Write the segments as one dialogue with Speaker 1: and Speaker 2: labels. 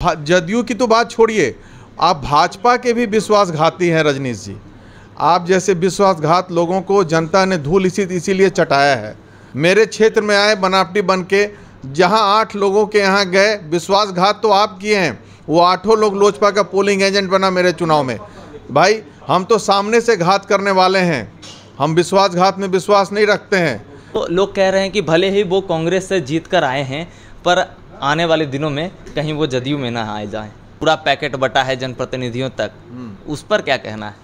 Speaker 1: जदयू की तो बात छोड़िए, आप भाजपा के भी विश्वासघाती हैं रजनीश जी। आप जैसे विश्वासघात लोगों को जनता ने धूल इसीलिए चटाया है। मेरे क्षेत्र में आए बनावटी बन के, जहां 8 लोगों के यहाँ गए, विश्वासघात तो आप किए हैं। वो 8 लोग लोजपा का पोलिंग एजेंट बना मेरे चुनाव में। भाई हम तो सामने से घात करने वाले हैं, हम विश्वासघात में विश्वास नहीं रखते हैं।
Speaker 2: तो लोग कह रहे हैं कि भले ही वो कांग्रेस से जीत कर आए हैं, पर आने वाले दिनों में कहीं वो जदयू में ना आए जाएं। पूरा पैकेट बटा है जनप्रतिनिधियों तक, उस पर क्या कहना है?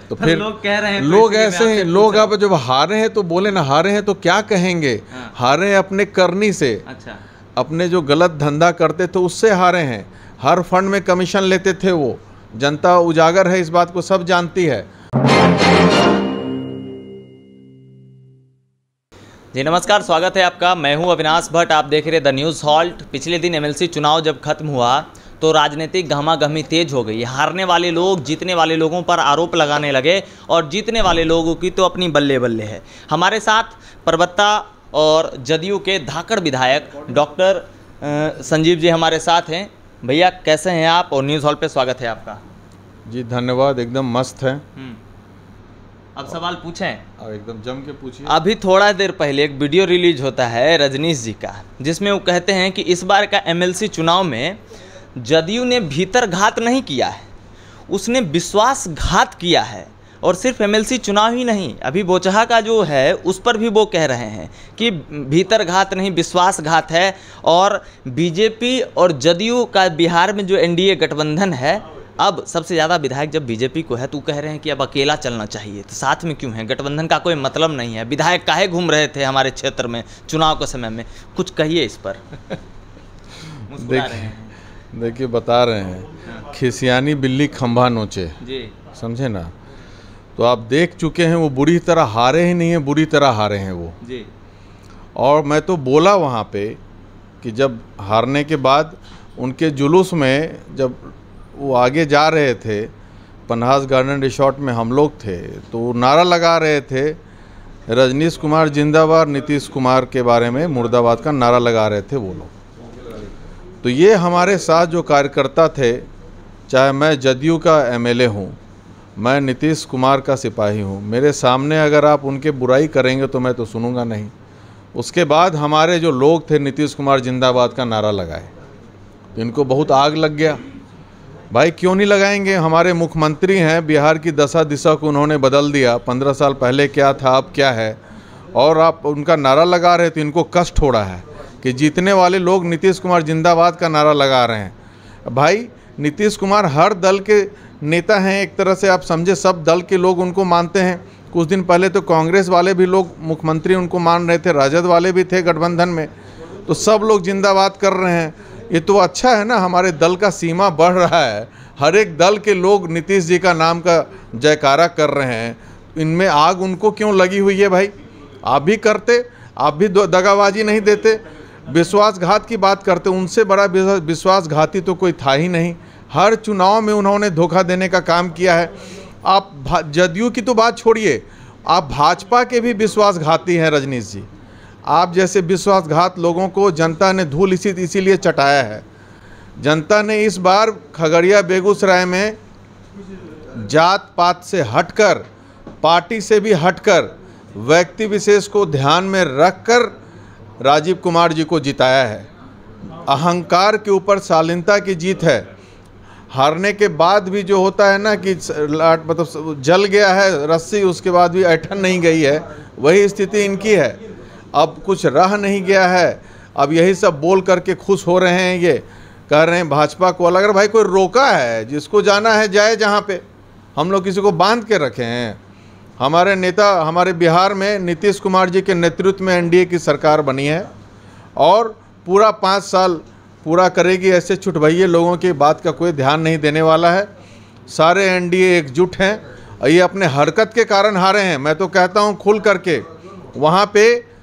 Speaker 1: तो फिर
Speaker 2: लोग कह रहे हैं,
Speaker 1: लोग ऐसे हैं, लोग अब जब हारे हैं तो बोले ना, हारे हैं तो क्या कहेंगे?
Speaker 2: हाँ।
Speaker 1: हारे हैं अपने करनी से।
Speaker 2: अच्छा,
Speaker 1: अपने जो गलत धंधा करते थे उससे हारे हैं। हर फंड में कमीशन लेते थे वो। जनता उजागर है, इस बात को सब जानती है।
Speaker 2: जी नमस्कार, स्वागत है आपका। मैं हूं अविनाश भट्ट, आप देख रहे द न्यूज़ हॉल्ट। पिछले दिन एमएलसी चुनाव जब खत्म हुआ तो राजनीतिक गहमागहमी तेज हो गई। हारने वाले लोग जीतने वाले लोगों पर आरोप लगाने लगे और जीतने वाले लोगों की तो अपनी बल्ले बल्ले है। हमारे साथ परबत्ता और जदयू के धाकड़ विधायक डॉक्टर संजीव जी हमारे साथ हैं। भैया कैसे हैं आप, और न्यूज़ हॉल पे स्वागत है आपका।
Speaker 1: जी धन्यवाद, एकदम मस्त है।
Speaker 2: अब सवाल पूछें?
Speaker 1: अब एकदम जम के पूछिए।
Speaker 2: अभी थोड़ा देर पहले एक वीडियो रिलीज होता है रजनीश जी का, जिसमें वो कहते हैं कि इस बार का एमएलसी चुनाव में जदयू ने भीतरघात नहीं किया है, उसने विश्वासघात किया है। और सिर्फ एमएलसी चुनाव ही नहीं, अभी बोचहा का जो है उस पर भी वो कह रहे हैं कि भीतरघात नहीं विश्वासघात है। और बीजेपी और जदयू का बिहार में जो एनडीए गठबंधन है, अब सबसे ज़्यादा विधायक जब बीजेपी को है तो कह रहे हैं कि अब अकेला चलना चाहिए, तो साथ में क्यों है? गठबंधन का कोई मतलब नहीं है। विधायक काहे घूम रहे थे हमारे क्षेत्र में चुनाव के समय में? कुछ कहिए इस पर।
Speaker 1: देखिए बता रहे हैं, खिसियानी बिल्ली खंभा नोचे
Speaker 2: जी,
Speaker 1: समझे ना। तो आप देख चुके हैं वो बुरी तरह हारे ही नहीं है, बुरी तरह हारे हैं वो
Speaker 2: जी।
Speaker 1: और मैं तो बोला वहाँ पे कि जब हारने के बाद उनके जुलूस में जब वो आगे जा रहे थे, पन्हास गार्डन रिसोर्ट में हम लोग थे, तो नारा लगा रहे थे रजनीश कुमार जिंदाबाद, नीतीश कुमार के बारे में मुर्दाबाद का नारा लगा रहे थे वो लोग। तो ये हमारे साथ जो कार्यकर्ता थे, चाहे मैं जदयू का एमएलए हूँ, मैं नीतीश कुमार का सिपाही हूँ, मेरे सामने अगर आप उनके बुराई करेंगे तो मैं तो सुनूंगा नहीं। उसके बाद हमारे जो लोग थे नीतीश कुमार जिंदाबाद का नारा लगाए, तो इनको बहुत आग लग गया। भाई क्यों नहीं लगाएंगे? हमारे मुख्यमंत्री हैं, बिहार की दशा दिशा को उन्होंने बदल दिया। 15 साल पहले क्या था अब क्या है, और आप उनका नारा लगा रहे, तो इनको कष्ट हो रहा है कि जीतने वाले लोग नीतीश कुमार जिंदाबाद का नारा लगा रहे हैं। भाई नीतीश कुमार हर दल के नेता हैं, एक तरह से आप समझे, सब दल के लोग उनको मानते हैं। कुछ दिन पहले तो कांग्रेस वाले भी लोग मुख्यमंत्री उनको मान रहे थे, राजद वाले भी थे गठबंधन में, तो सब लोग जिंदाबाद कर रहे हैं। ये तो अच्छा है ना, हमारे दल का सीमा बढ़ रहा है। हर एक दल के लोग नीतीश जी का नाम का जयकारा कर रहे हैं। इनमें आग उनको क्यों लगी हुई है? भाई आप भी करते, आप भी दगाबाजी नहीं देते, विश्वासघात की बात करते। उनसे बड़ा विश्वासघाती तो कोई था ही नहीं। हर चुनाव में उन्होंने धोखा देने का काम किया है। आप जदयू की तो बात छोड़िए, आप भाजपा के भी विश्वासघाती हैं रजनीश जी। आप जैसे विश्वासघात लोगों को जनता ने धूल इसीलिए चटाया है। जनता ने इस बार खगड़िया बेगूसराय में जात पात से हटकर, पार्टी से भी हटकर, व्यक्ति विशेष को ध्यान में रखकर राजीव कुमार जी को जिताया है। अहंकार के ऊपर शालीनता की जीत है। हारने के बाद भी जो होता है ना कि मतलब जल गया है रस्सी, उसके बाद भी ऐठन नहीं गई है, वही स्थिति इनकी है। अब कुछ रह नहीं गया है। अब यही सब बोल करके खुश हो रहे हैं, ये कह रहे हैं भाजपा को अलग। अगर भाई कोई रोका है, जिसको जाना है जाए जहाँ पे, हम लोग किसी को बांध के रखे हैं? हमारे नेता, हमारे बिहार में नीतीश कुमार जी के नेतृत्व में एनडीए की सरकार बनी है और पूरा 5 साल पूरा करेगी। ऐसे छुटभइये लोगों की बात का कोई ध्यान नहीं देने वाला है। सारे एनडीए एकजुट हैं और ये अपने हरकत के कारण हारे हैं। मैं तो कहता हूँ खुल करके, वहाँ पे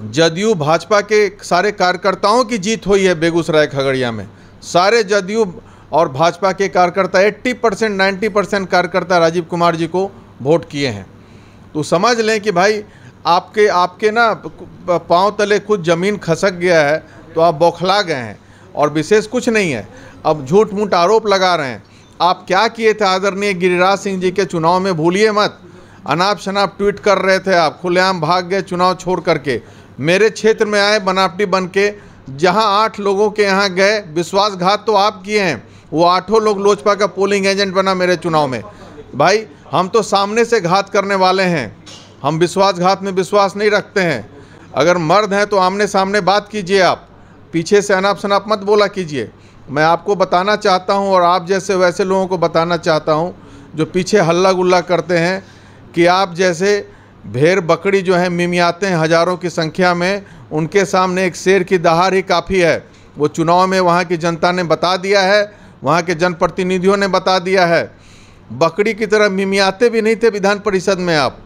Speaker 1: जदयू भाजपा के सारे कार्यकर्ताओं की जीत हुई है। बेगूसराय खगड़िया में सारे जदयू और भाजपा के कार्यकर्ता 80% 90% कार्यकर्ता राजीव कुमार जी को वोट किए हैं। तो समझ लें कि भाई आपके ना पांव तले कुछ ज़मीन खसक गया है, तो आप बौखला गए हैं। और विशेष कुछ नहीं है। अब झूठ मूठ आरोप लगा रहे हैं। आप क्या किए थे आदरणीय गिरिराज सिंह जी के चुनाव में, भूलिए मत। अनाप शनाप ट्वीट कर रहे थे आप, खुलेआम भाग गए चुनाव छोड़ करके। मेरे क्षेत्र में आए बनावटी बन के, जहां 8 लोगों के यहाँ गए, विश्वासघात तो आप किए हैं। वो 8 लोग लोजपा का पोलिंग एजेंट बना मेरे चुनाव में। भाई हम तो सामने से घात करने वाले हैं, हम विश्वासघात में विश्वास नहीं रखते हैं। अगर मर्द हैं तो आमने सामने बात कीजिए, आप पीछे से अनाप शनाप मत बोला कीजिए। मैं आपको बताना चाहता हूं और आप जैसे वैसे लोगों को बताना चाहता हूं जो पीछे हल्ला गुल्ला करते हैं कि आप जैसे भेड़ बकरी जो है मिमियाते हैं हज़ारों की संख्या में, उनके सामने एक शेर की दहाड़ ही काफ़ी है। वो चुनाव में वहाँ की जनता ने बता दिया है, वहाँ के जनप्रतिनिधियों ने बता दिया है। बकरी की तरह मिमियाते भी नहीं थे विधान परिषद में आप।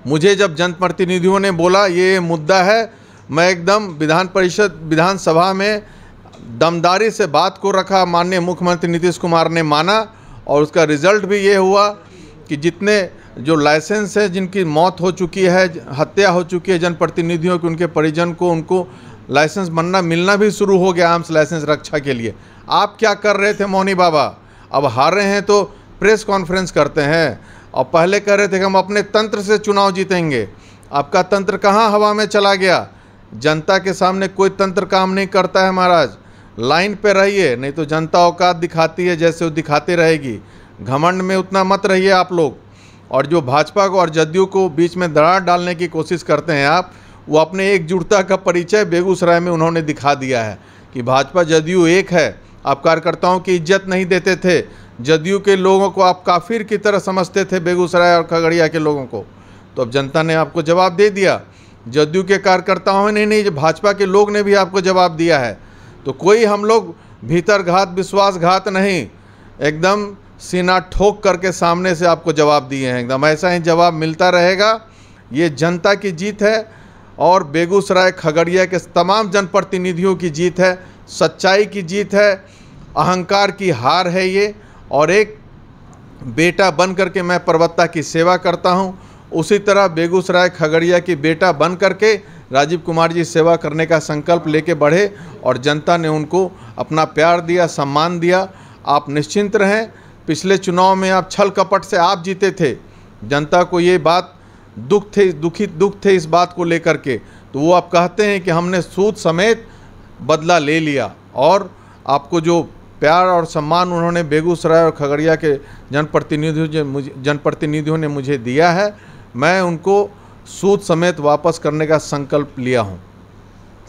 Speaker 1: मुझे जब जनप्रतिनिधियों ने बोला ये मुद्दा है, मैं एकदम विधानसभा में दमदारी से बात को रखा। माननीय मुख्यमंत्री नीतीश कुमार ने माना और उसका रिजल्ट भी ये हुआ कि जितने जो लाइसेंस है, जिनकी मौत हो चुकी है, हत्या हो चुकी है जनप्रतिनिधियों की, उनके परिजन को उनको लाइसेंस मिलना भी शुरू हो गया आर्म्स लाइसेंस रक्षा के लिए। आप क्या कर रहे थे मौनी बाबा? अब हार रहे हैं तो प्रेस कॉन्फ्रेंस करते हैं, और पहले कह रहे थे कि हम अपने तंत्र से चुनाव जीतेंगे। आपका तंत्र कहाँ हवा में चला गया? जनता के सामने कोई तंत्र काम नहीं करता है महाराज। लाइन पे रहिए, नहीं तो जनता औकात दिखाती है जैसे वो दिखाती रहेगी। घमंड में उतना मत रहिए आप लोग। और जो भाजपा को और जदयू को बीच में दरार डालने की कोशिश करते हैं आप, वो अपने एकजुटता का परिचय बेगूसराय में उन्होंने दिखा दिया है कि भाजपा जदयू एक है। आप कार्यकर्ताओं की इज्जत नहीं देते थे, जदयू के लोगों को आप काफिर की तरह समझते थे, बेगूसराय और खगड़िया के लोगों को। तो अब जनता ने आपको जवाब दे दिया। जदयू के कार्यकर्ताओं ने नहीं, भाजपा के लोग ने भी आपको जवाब दिया है। तो कोई हम लोग भीतरघात विश्वासघात नहीं, एकदम सीना ठोक करके सामने से आपको जवाब दिए हैं। एकदम ऐसा ही जवाब मिलता रहेगा। ये जनता की जीत है और बेगूसराय खगड़िया के तमाम जनप्रतिनिधियों की जीत है, सच्चाई की जीत है, अहंकार की हार है ये। और एक बेटा बन करके मैं परबत्ता की सेवा करता हूँ, उसी तरह बेगूसराय खगड़िया की बेटा बन करके राजीव कुमार जी सेवा करने का संकल्प लेके बढ़े और जनता ने उनको अपना प्यार दिया, सम्मान दिया। आप निश्चिंत रहें, पिछले चुनाव में आप छल कपट से आप जीते थे। जनता को ये बात दुख थे इस बात को लेकर के। तो वो आप कहते हैं कि हमने सूद समेत बदला ले लिया, और आपको जो प्यार और सम्मान उन्होंने बेगूसराय और खगड़िया के जनप्रतिनिधियों ने मुझे दिया है, मैं उनको सूद समेत वापस करने का संकल्प लिया हूँ।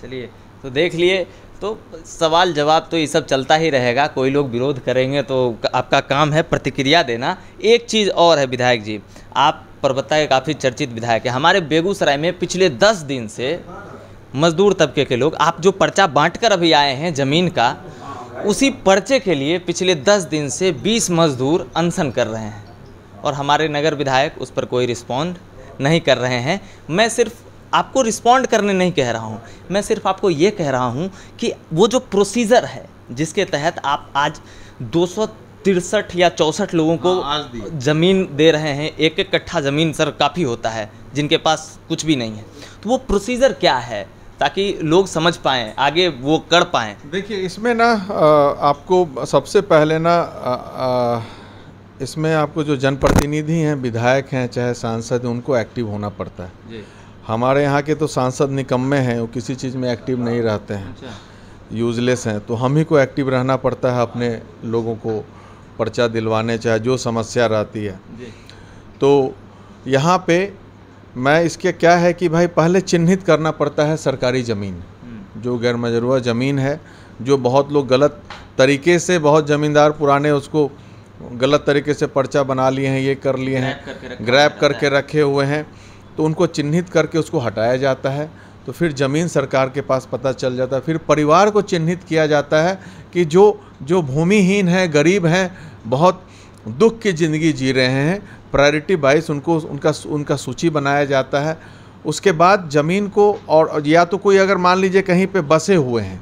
Speaker 2: चलिए, तो देख लिए, तो सवाल जवाब तो ये सब चलता ही रहेगा। कोई लोग विरोध करेंगे तो आपका काम है प्रतिक्रिया देना। एक चीज़ और है विधायक जी, आप परबत्ता के काफ़ी चर्चित विधायक हैं। हमारे बेगूसराय में पिछले 10 दिन से मजदूर तबके के लोग, आप जो पर्चा बांट कर अभी आए हैं ज़मीन का, उसी पर्चे के लिए पिछले 10 दिन से 20 मजदूर अनशन कर रहे हैं और हमारे नगर विधायक उस पर कोई रिस्पॉन्ड नहीं कर रहे हैं। मैं सिर्फ आपको रिस्पॉन्ड करने नहीं कह रहा हूँ, मैं सिर्फ आपको ये कह रहा हूँ कि वो जो प्रोसीजर है जिसके तहत आप आज 263 या 64 लोगों को ज़मीन दे रहे हैं, 1-1 कट्ठा ज़मीन सर काफ़ी होता है जिनके पास कुछ भी नहीं है, तो वो प्रोसीजर क्या है ताकि लोग समझ पाएँ, आगे वो कर पाएँ?
Speaker 1: देखिए, इसमें ना आपको सबसे पहले ना इसमें आपको जो जनप्रतिनिधि हैं, विधायक हैं, चाहे सांसद हैं, उनको एक्टिव होना पड़ता है जी। हमारे यहाँ के तो सांसद निकम्मे हैं, वो किसी चीज़ में एक्टिव नहीं रहते हैं, यूजलेस हैं। तो हम ही को एक्टिव रहना पड़ता है अपने लोगों को पर्चा दिलवाने, चाहे जो समस्या रहती है जी। तो यहाँ पे मैं इसके क्या है कि भाई पहले चिन्हित करना पड़ता है सरकारी ज़मीन, जो गैर मजरूआ ज़मीन है, जो बहुत लोग गलत तरीके से, बहुत ज़मींदार पुराने उसको गलत तरीके से पर्चा बना लिए हैं, ये कर लिए हैं, ग्रैब करके रखे हुए हैं। तो उनको चिन्हित करके उसको हटाया जाता है। तो फिर ज़मीन सरकार के पास पता चल जाता है। फिर परिवार को चिन्हित किया जाता है कि जो भूमिहीन है, गरीब हैं, बहुत दुख की ज़िंदगी जी रहे हैं, प्रायोरिटी वाइज उनको उनका सूची बनाया जाता है। उसके बाद ज़मीन को, और या तो कोई अगर मान लीजिए कहीं पे बसे हुए हैं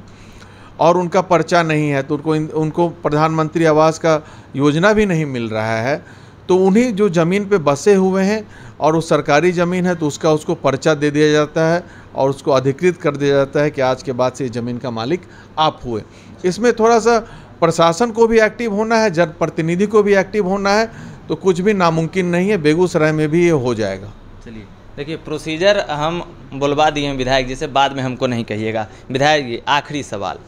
Speaker 1: और उनका पर्चा नहीं है, तो उनको प्रधानमंत्री आवास का योजना भी नहीं मिल रहा है, तो उन्हीं जो ज़मीन पे बसे हुए हैं और उस सरकारी ज़मीन है तो उसको पर्चा दे दिया जाता है और उसको अधिकृत कर दिया जाता है कि आज के बाद से ये ज़मीन का मालिक आप हुए। इसमें थोड़ा सा प्रशासन को भी एक्टिव होना है, जनप्रतिनिधि को भी एक्टिव होना है, तो कुछ भी नामुमकिन नहीं है, बेगूसराय में भी ये हो जाएगा।
Speaker 2: चलिए देखिए, प्रोसीजर हम बुलवा दिए हैं विधायक जी से, बाद में हमको नहीं कहिएगा। विधायक जी, आखिरी सवाल,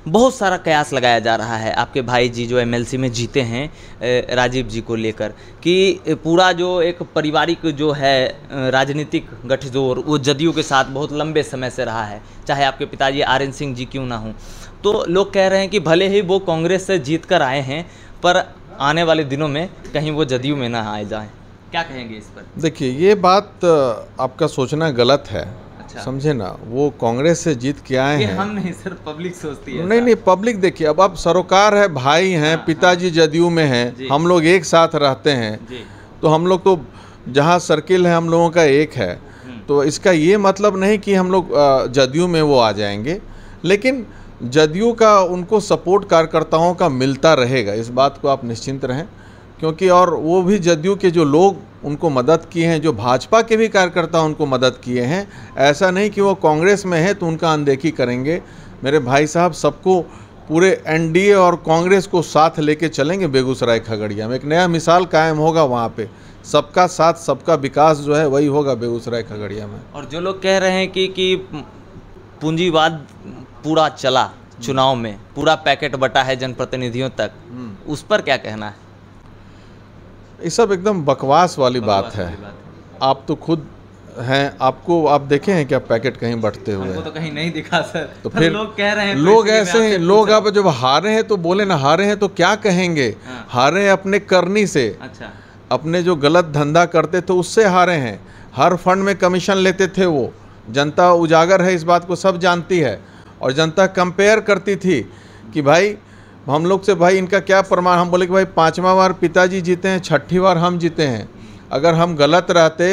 Speaker 2: बहुत सारा कयास लगाया जा रहा है आपके भाई जी जो एमएलसी में जीते हैं राजीव जी को लेकर कि पूरा जो एक पारिवारिक जो है राजनीतिक गठजोड़ वो जदयू के साथ बहुत लंबे समय से रहा है, चाहे आपके पिताजी आरएन सिंह जी क्यों ना हों। तो लोग कह रहे हैं कि भले ही वो कांग्रेस से जीत कर आए हैं पर आने वाले दिनों में कहीं वो जदयू में ना आए जाएं, क्या कहेंगे इस पर?
Speaker 1: देखिए, ये बात आपका सोचना गलत है। अच्छा। समझे ना, वो कांग्रेस से जीत के आए हैं।
Speaker 2: हम नहीं सर, पब्लिक सोचती है।
Speaker 1: नहीं, पब्लिक देखिए, अब सरोकार है, भाई हैं, पिताजी जदयू में हैं, हम लोग एक साथ रहते हैं, तो हम लोग तो जहाँ सर्किल है हम लोगों का एक है, तो इसका ये मतलब नहीं कि हम लोग जदयू में वो आ जाएंगे, लेकिन जदयू का उनको सपोर्ट कार्यकर्ताओं का मिलता रहेगा, इस बात को आप निश्चिंत रहें। क्योंकि और वो भी जदयू के जो लोग उनको मदद किए हैं, जो भाजपा के भी कार्यकर्ता उनको मदद किए हैं, ऐसा नहीं कि वो कांग्रेस में है तो उनका अनदेखी करेंगे। मेरे भाई साहब सबको पूरे एनडीए और कांग्रेस को साथ लेके चलेंगे। बेगूसराय खगड़िया में एक नया मिसाल कायम होगा, वहाँ पे सबका साथ सबका विकास जो है वही होगा बेगूसराय खगड़िया में।
Speaker 2: और जो लोग कह रहे हैं कि पूंजीवाद पूरा चला चुनाव में, पूरा पैकेट बटा है जनप्रतिनिधियों तक, उस पर क्या कहना है?
Speaker 1: ये सब एकदम बकवास वाली बात है। आप तो खुद हैं, आप देखे हैं क्या पैकेट कहीं बंटते हुए?
Speaker 2: हमको तो कहीं नहीं दिखा सर।
Speaker 1: तो फिर
Speaker 2: लोग कह रहे हैं,
Speaker 1: लोग ऐसे हैं, लोग अब जब हारे हैं तो बोले ना, हारे हैं तो क्या कहेंगे? हाँ। हारे हैं अपने करनी से। अच्छा। अपने जो गलत धंधा करते थे उससे हारे हैं। हर फंड में कमीशन लेते थे वो, जनता उजागर है, इस बात को सब जानती है। और जनता कंपेयर करती थी कि भाई हम लोग से, भाई इनका क्या प्रमाण? हम बोले कि भाई 5वां बार पिताजी जीते हैं, 6ठी बार हम जीते हैं। अगर हम गलत रहते,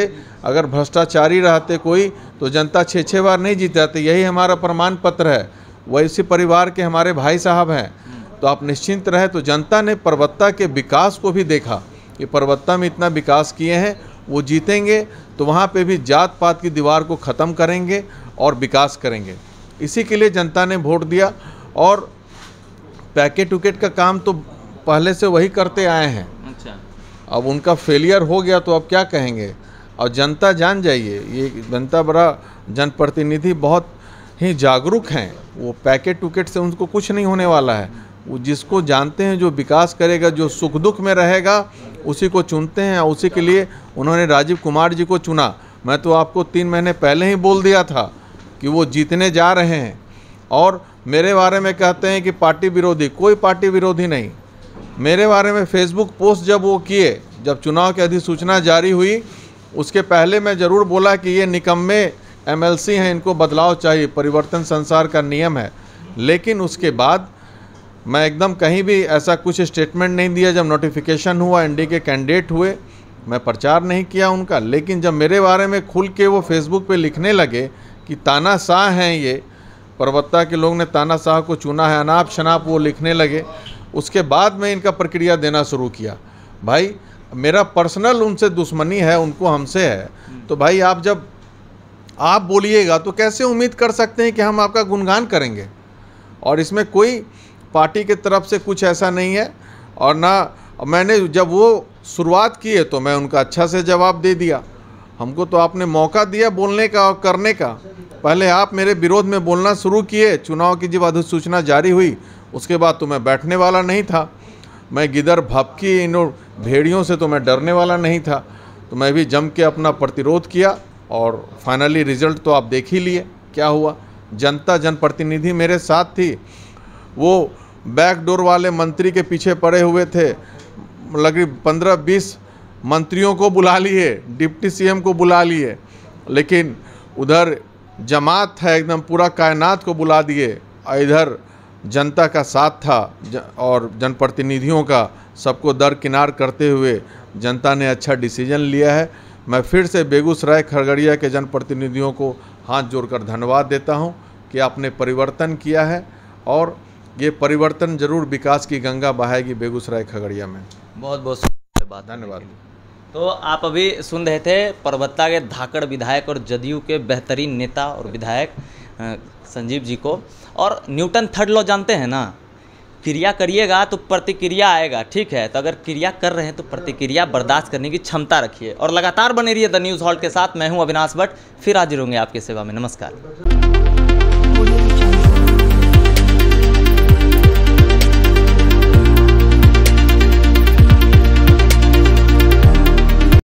Speaker 1: अगर भ्रष्टाचारी रहते कोई, तो जनता 6 बार नहीं जीत जाते। यही हमारा प्रमाण पत्र है। वैसे परिवार के हमारे भाई साहब हैं, तो आप निश्चिंत रहे। तो जनता ने परबत्ता के विकास को भी देखा कि परबत्ता में इतना विकास किए हैं, वो जीतेंगे तो वहाँ पे भी जात पात की दीवार को ख़त्म करेंगे और विकास करेंगे। इसी के लिए जनता ने वोट दिया। और पैकेट उकेट का काम तो पहले से वही करते आए हैं। अच्छा। अब उनका फेलियर हो गया तो अब क्या कहेंगे? और जनता जान जाइए, ये जनता बड़ा, जनप्रतिनिधि बहुत ही जागरूक हैं। वो पैकेट उकेट से उनको कुछ नहीं होने वाला है। वो जिसको जानते हैं, जो विकास करेगा, जो सुख दुख में रहेगा, उसी को चुनते हैं। और उसी के लिए उन्होंने राजीव कुमार जी को चुना। मैं तो आपको 3 महीने पहले ही बोल दिया था कि वो जीतने जा रहे हैं। और मेरे बारे में कहते हैं कि पार्टी विरोधी, कोई पार्टी विरोधी नहीं। मेरे बारे में फेसबुक पोस्ट जब वो किए, जब चुनाव की अधिसूचना जारी हुई, उसके पहले मैं ज़रूर बोला कि ये निकम्मे एमएलसी हैं, इनको बदलाव चाहिए, परिवर्तन संसार का नियम है। लेकिन उसके बाद मैं एकदम कहीं भी ऐसा कुछ स्टेटमेंट नहीं दिया। जब नोटिफिकेशन हुआ, एनडीए के कैंडिडेट हुए, मैं प्रचार नहीं किया उनका। लेकिन जब मेरे बारे में खुल के वो फेसबुक पे लिखने लगे कि तानाशाह हैं ये, परबत्ता के लोग ने तानाशाह को चुना है, अनाप शनाप वो लिखने लगे, उसके बाद मैं इनका प्रक्रिया देना शुरू किया। भाई मेरा पर्सनल उनसे दुश्मनी है, उनको हमसे है। तो भाई आप जब आप बोलिएगा तो कैसे उम्मीद कर सकते हैं कि हम आपका गुणगान करेंगे? और इसमें कोई पार्टी की तरफ से कुछ ऐसा नहीं है। और ना, मैंने जब वो शुरुआत की है तो मैं उनका अच्छा से जवाब दे दिया। हमको तो आपने मौका दिया बोलने का और करने का। पहले आप मेरे विरोध में बोलना शुरू किए, चुनाव की जब अधिसूचना जारी हुई, उसके बाद तो मैं बैठने वाला नहीं था। मैं गिदर भपकी इन भेड़ियों से तो मैं डरने वाला नहीं था। तो मैं भी जम के अपना प्रतिरोध किया और फाइनली रिजल्ट तो आप देख ही लिए क्या हुआ। जनता, जनप्रतिनिधि मेरे साथ थी। वो बैकडोर वाले मंत्री के पीछे पड़े हुए थे। लगी 15-20 मंत्रियों को बुला लिए, डिप्टी सीएम को बुला लिए, लेकिन उधर जमात है एकदम, पूरा कायनात को बुला दिए। इधर जनता का साथ था और जनप्रतिनिधियों का, सबको दरकिनार करते हुए जनता ने अच्छा डिसीजन लिया है। मैं फिर से बेगूसराय खगड़िया के जनप्रतिनिधियों को हाथ जोड़कर धन्यवाद देता हूं कि आपने परिवर्तन किया है और ये परिवर्तन जरूर विकास की गंगा बहाएगी बेगूसराय खगड़िया में।
Speaker 2: बहुत बहुत धन्यवाद। तो आप अभी सुन रहे थे परबत्ता के धाकड़ विधायक और जदयू के बेहतरीन नेता और विधायक संजीव जी को। और न्यूटन थर्ड लॉ जानते हैं ना, क्रिया करिएगा तो प्रतिक्रिया आएगा, ठीक है। तो अगर क्रिया कर रहे हैं तो प्रतिक्रिया बर्दाश्त करने की क्षमता रखिए और लगातार बने रहिए द न्यूज़ हॉल्ट के साथ। मैं हूं अविनाश भट्ट, फिर हाजिर होंगे आपकी सेवा में। नमस्कार।